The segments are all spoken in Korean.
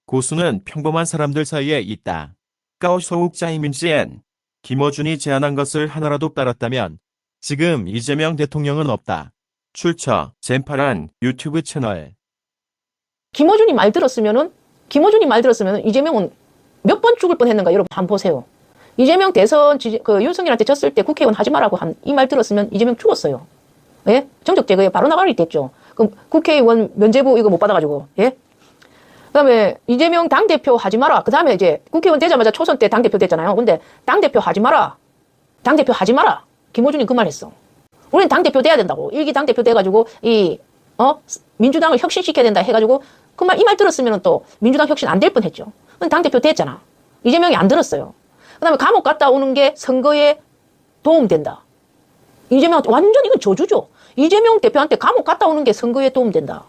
고수는 평범한 사람들 사이에 있다. 까오소욱자이민지엔 김어준이 제안한 것을 하나라도 따랐다면 지금 이재명 대통령은 없다. 출처 젠파란 유튜브 채널. 김어준이 말 들었으면은 이재명은 몇 번 죽을 뻔했는가 여러분 한번 보세요. 이재명 대선 윤석열한테 졌을 때 국회의원 하지 말라고 한 이 말 들었으면 이재명 죽었어요. 예? 정적 제거에 바로 나가리 됐죠. 그럼 국회의원 면제부 이거 못 받아가지고 예? 그다음에 이재명 당대표 하지 마라. 그다음에 이제 국회의원 되자마자 초선 때 당대표 됐잖아요. 근데 당대표 하지 마라. 당대표 하지 마라. 김어준이 그 말 했어. 우리는 당대표 돼야 된다고. 1기 당대표 돼가지고 민주당을 혁신시켜야 된다 해가지고 이 말 들었으면 또 민주당 혁신 안 될 뻔했죠. 근데 당대표 됐잖아. 이재명이 안 들었어요. 그다음에 감옥 갔다 오는 게 선거에 도움된다. 이재명 완전 이건 저주죠. 이재명 대표한테 감옥 갔다 오는 게 선거에 도움된다.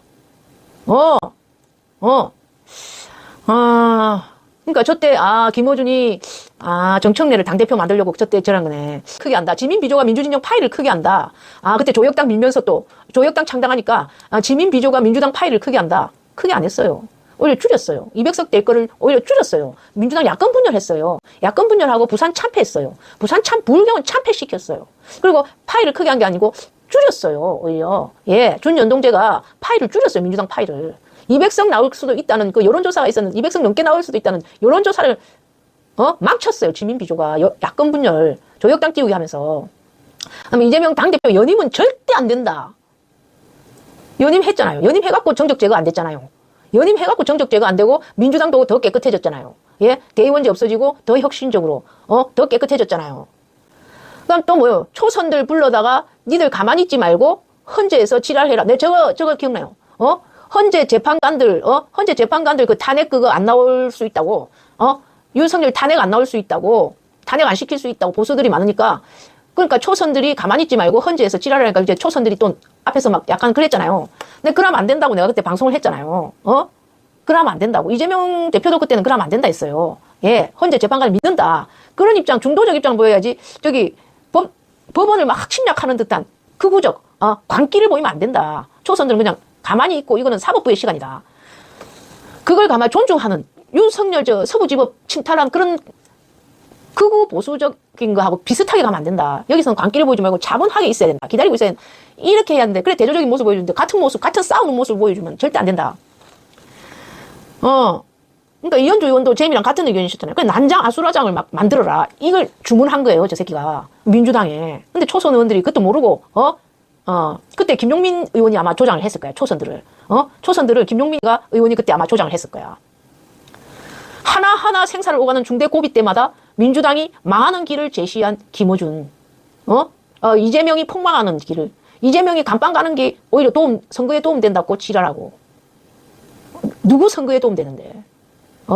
그러니까 저때 김어준이 정청래를 당대표 만들려고 저때 저런 거네. 크게 한다. 지민비조가 민주진영 파일을 크게 한다. 그때 조혁당 밀면서 또 조혁당 창당하니까 지민비조가 민주당 파일을 크게 한다. 크게 안 했어요. 오히려 줄였어요. 200석 될 거를 오히려 줄였어요. 민주당 야권 분열했어요. 야권 분열하고 부산 참패했어요. 부울경은 참패시켰어요. 그리고 파일을 크게 한 게 아니고 줄였어요. 오히려. 예, 준연동제가 파일을 줄였어요. 민주당 파일을. 200석 나올 수도 있다는 그 여론조사가 있었는데 200석 넘게 나올 수도 있다는 여론조사를 망쳤어요. 지민비조가 야권 분열 조혁당 띄우기 하면서. 그다음에 이재명 당대표 연임은 절대 안 된다. 연임했잖아요. 연임해갖고 정적 제거 안 됐잖아요. 연임해갖고 정적 제거 안 되고 민주당도 더 깨끗해졌잖아요. 예, 대의원제 없어지고 더 혁신적으로 더 깨끗해졌잖아요. 그다음 또 뭐요? 초선들 불러다가 니들 가만히 있지 말고 헌재에서 지랄해라. 네, 저거 기억나요? 헌재 재판관들 그 탄핵 그거 안 나올 수 있다고. 윤석열 탄핵 안 나올 수 있다고. 탄핵 안 시킬 수 있다고 보수들이 많으니까. 그러니까 초선들이 가만히 있지 말고 헌재에서 지랄하니까 이제 초선들이 또 앞에서 막 약간 그랬잖아요. 근데 그러면 안 된다고 내가 그때 방송을 했잖아요. 그러면 안 된다고. 이재명 대표도 그때는 그러면 안 된다 했어요. 예, 헌재 재판관을 믿는다. 그런 입장, 중도적 입장 보여야지. 법원을 막 침략하는 듯한 극우적 광기를 보이면 안 된다. 초선들은 그냥 가만히 있고 이거는 사법부의 시간이다. 그걸 가만히 존중하는 윤석열 서부지법 침탈한 그런 극우 보수적인 거하고 비슷하게 가면 안 된다. 여기서는 광기를 보이지 말고 차분하게 있어야 된다. 기다리고 있어야 된다. 이렇게 해야 하는데 그래 대조적인 모습 보여주는데 같은 모습, 같은 싸우는 모습을 보여주면 절대 안 된다. 그러니까 이현주 의원도 잼이랑 같은 의견이셨잖아요. 그래 난장 아수라장을 막 만들어라. 이걸 주문한 거예요. 저 새끼가. 민주당에. 근데 초선 의원들이 그것도 모르고 그때 김용민 의원이 아마 조장을 했을 거야. 초선들을. 초선들을 김용민 의원이 그때 아마 조장을 했을 거야. 하나하나 생사를 오가는 중대 고비 때마다 민주당이 망하는 길을 제시한 김어준. 이재명이 폭망하는 길을. 이재명이 감방 가는 게 오히려 선거에 도움된다고 지랄하고. 누구 선거에 도움되는데.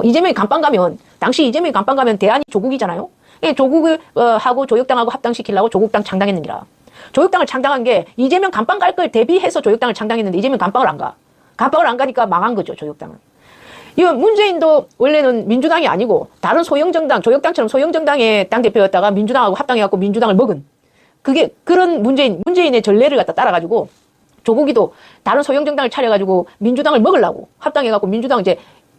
이재명이 감방 가면, 당시 이재명이 감방 가면 대안이 조국이잖아요? 조국을, 하고 조혁당하고 합당시키려고 조국당 창당했느니라. 조혁당을 창당한 게 이재명 감방 갈 걸 대비해서 조혁당을 창당했는데 이재명 감방을 안 가. 감방을 안 가니까 망한 거죠, 조혁당은. 문재인도 원래는 민주당이 아니고 다른 소형정당, 조혁당처럼 소형정당의 당대표였다가 민주당하고 합당해갖고 민주당을 먹은. 그런 문재인의 전례를 갖다 따라가지고 조국이도 다른 소형정당을 차려가지고 민주당을 먹으려고 합당해갖고 민주당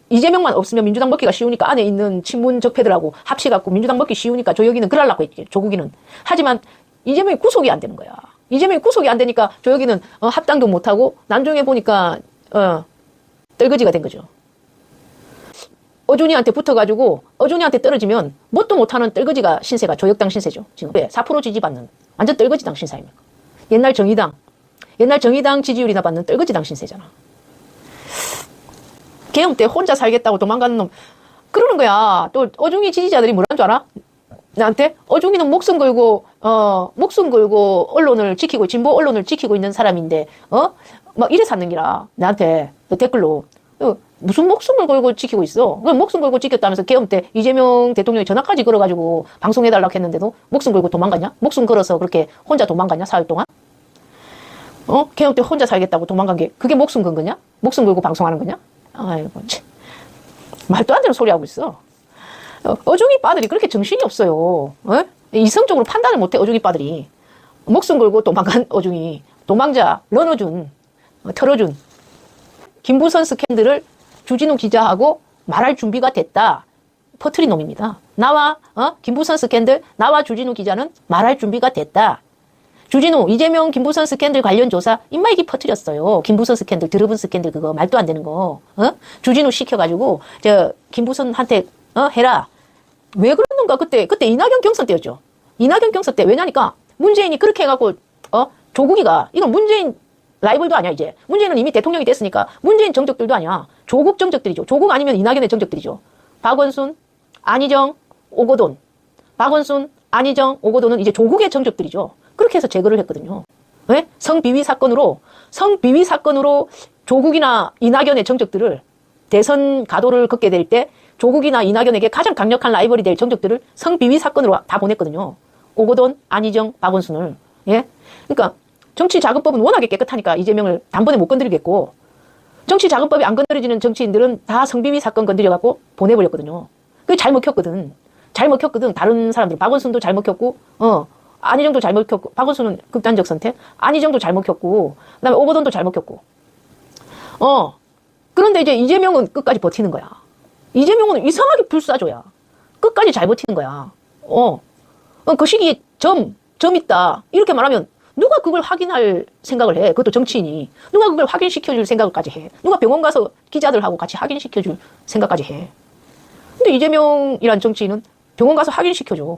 이재명만 없으면 민주당 먹기가 쉬우니까 안에 있는 친문 적폐들하고 합치갖고 민주당 먹기 쉬우니까 조혁이는 그러려고 했지, 조국이는. 하지만 이재명이 구속이 안 되는 거야. 이재명이 구속이 안 되니까 조혁이는 합당도 못하고 나중에 보니까 떨거지가 된 거죠. 어준이한테 붙어가지고 어준이한테 떨어지면 뭣도 못하는 떨거지가 신세가 조혁당 신세죠. 지금 4% 지지받는 완전 떨거지당 신사입니까. 옛날 정의당 지지율이나 받는 떨거지당 신세잖아. 개엄 때 혼자 살겠다고 도망가는 놈 그러는 거야. 또 어중이 지지자들이 뭐라는 줄 알아? 나한테 어중이는 목숨 걸고 언론을 지키고 진보 언론을 지키고 있는 사람인데 막 이래 샀는기라. 나한테 댓글로 무슨 목숨을 걸고 지키고 있어? 그 목숨 걸고 지켰다면서 계엄 때 이재명 대통령이 전화까지 걸어가지고 방송해달라고 했는데도 목숨 걸고 도망갔냐? 목숨 걸어서 그렇게 혼자 도망갔냐? 사흘 동안? 계엄 때 혼자 살겠다고 도망간 게 그게 목숨 건 거냐? 목숨 걸고 방송하는 거냐? 아이고 참. 말도 안 되는 소리 하고 있어. 어중이 빠들이 그렇게 정신이 없어요. 이성적으로 판단을 못해. 어중이 빠들이 목숨 걸고 도망간 어중이 도망자 런어준 털어준 김부선 스캔들을 주진우 기자하고 말할 준비가 됐다. 퍼트린 놈입니다. 나와 김부선 스캔들, 나와 주진우 기자는 말할 준비가 됐다. 주진우, 이재명, 김부선 스캔들 관련 조사 입마이기 퍼뜨렸어요. 김부선 스캔들, 드러븐 스캔들 그거 말도 안 되는 거. 주진우 시켜가지고 저 김부선한테 해라. 왜 그러는가 그때 이낙연 경선 때였죠. 이낙연 경선 때 왜냐니까 문재인이 그렇게 해갖고 조국이가 이건 문재인 라이벌도 아니야 이제. 문재인은 이미 대통령이 됐으니까 문재인 정적들도 아니야. 조국 정적들이죠. 조국 아니면 이낙연의 정적들이죠. 박원순, 안희정, 오거돈. 박원순, 안희정, 오거돈은 이제 조국의 정적들이죠. 그렇게 해서 제거를 했거든요. 왜? 성비위 사건으로 조국이나 이낙연의 정적들을 대선 가도를 걷게 될 때 조국이나 이낙연에게 가장 강력한 라이벌이 될 정적들을 성비위 사건으로 다 보냈거든요. 오거돈, 안희정, 박원순을. 예? 그러니까 정치자금법은 워낙에 깨끗하니까 이재명을 단번에 못 건드리겠고 정치자금법이 안 건드려지는 정치인들은 다 성비위 사건 건드려갖고 보내버렸거든요. 그게 잘 먹혔거든. 다른 사람들. 박원순도 잘 먹혔고, 안희정도 잘 먹혔고, 박원순은 극단적 선택, 안희정도 잘 먹혔고, 그 다음에 오거돈도 잘 먹혔고. 그런데 이제 이재명은 끝까지 버티는 거야. 이재명은 이상하게 불사조야. 끝까지 잘 버티는 거야. 그 시기에 점 있다. 이렇게 말하면 누가 그걸 확인할 생각을 해. 그것도 정치인이. 누가 그걸 확인시켜줄 생각까지 해. 누가 병원 가서 기자들하고 같이 확인시켜줄 생각까지 해. 근데 이재명이란 정치인은 병원 가서 확인시켜줘.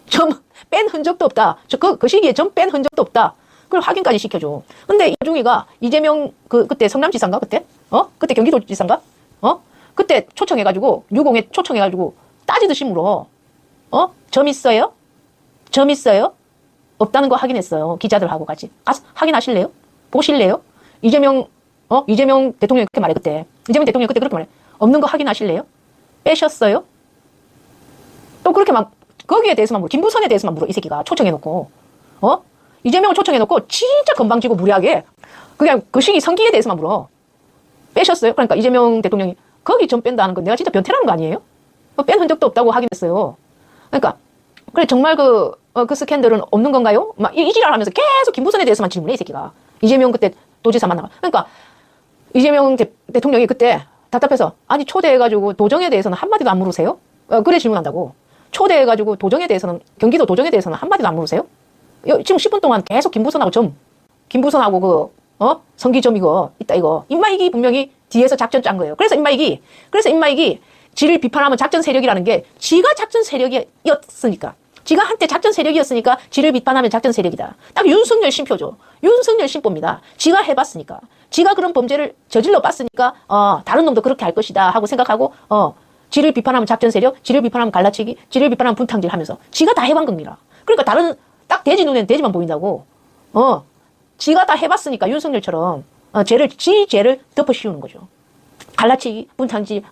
점 뺀 흔적도 없다. 그 시기에 점 뺀 흔적도 없다. 그걸 확인까지 시켜줘. 근데 이중이가 이재명 그때 성남지사인가 그때? 그때 경기도지사인가? 그때 초청해가지고 유공에 초청해가지고 따지듯이 물어. 점 있어요? 없다는 거 확인했어요. 기자들하고 같이. 가서 확인하실래요? 보실래요? 이재명 대통령이 그렇게 말해 그때. 이재명 대통령이 그때 그렇게 말해. 없는 거 확인하실래요? 빼셨어요? 또 그렇게 막 거기에 대해서만 물어. 김부선에 대해서만 물어. 이 새끼가 초청해놓고. 이재명을 초청해놓고 진짜 건방지고 무리하게 그냥 그 시기 성기에 대해서만 물어. 빼셨어요? 그러니까 이재명 대통령이 거기 점 뺀다는 건 내가 진짜 변태라는 거 아니에요? 뺀 흔적도 없다고 확인했어요. 그러니까 그래 정말 그 스캔들은 없는 건가요? 막 이 지랄하면서 계속 김부선에 대해서만 질문해 이 새끼가. 이재명 그때 도지사 만나가. 그러니까 이재명 대통령이 그때 답답해서 아니 초대해가지고 도정에 대해서는 한마디도 안 물으세요? 그래 질문한다고. 초대해가지고 도정에 대해서는 경기도 도정에 대해서는 한마디도 안 물으세요? 지금 10분 동안 계속 김부선하고 성기점 이거 있다 이거 임마이기 분명히 뒤에서 작전 짠 거예요. 그래서 임마이기 지를 비판하면 작전 세력이라는 게 지가 작전 세력이었으니까 지가 한때 작전 세력이었으니까 지를 비판하면 작전 세력이다. 딱 윤석열 심표죠. 윤석열 심보입니다. 지가 해봤으니까 지가 그런 범죄를 저질러 봤으니까 다른 놈도 그렇게 할 것이다 하고 생각하고 지를 비판하면 작전 세력, 지를 비판하면 갈라치기, 지를 비판하면 분탕질 하면서 지가 다 해본 겁니다. 그러니까 다른 딱 돼지 눈에는 돼지만 보인다고. 지가 다 해봤으니까 윤석열처럼 죄를 덮어 씌우는 거죠. 갈라치기, 분탕질,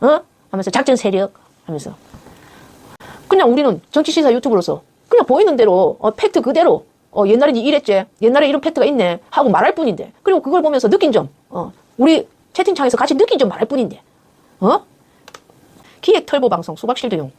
하면서 작전 세력 하면서. 그냥 우리는 정치시사 유튜브로서 그냥 보이는 대로 팩트 그대로 옛날에 이랬지, 옛날에 이런 팩트가 있네 하고 말할 뿐인데, 그리고 그걸 보면서 느낀 점, 우리 채팅창에서 같이 느낀 점 말할 뿐인데, 기획 털보 방송 수박실드용,